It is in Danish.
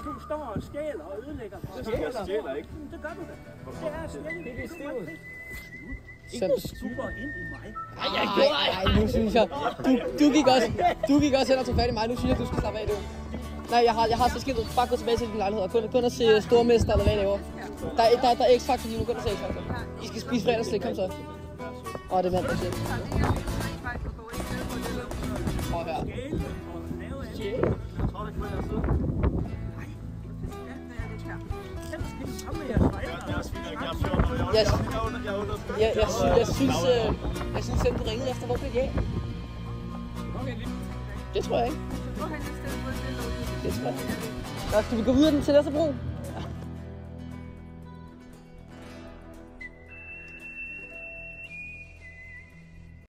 Du står og stjæler og ødelægger. Jeg stjæler ikke. Det gør du da. Det er stjæling. Det er stivet. Du går ind i mig. Nej, nu synes jeg. Du gik også hen og tog fat i mig. Nu synes jeg, du skal slappe af, du. Nej, jeg har så skidt bare gå tilbage til din lejlighed og kun at se Stormester eller hvad det er. Der er X-Factor lige nu, kun at se X-Factor. I skal spise fredagsslik, kom så. Det er mandag slik. Prøv her. Jeg synes at du ringede efter, hvor blev det af? Det tror jeg ikke. Det tror jeg. Nå, skal vi gå videre til Næsterbro?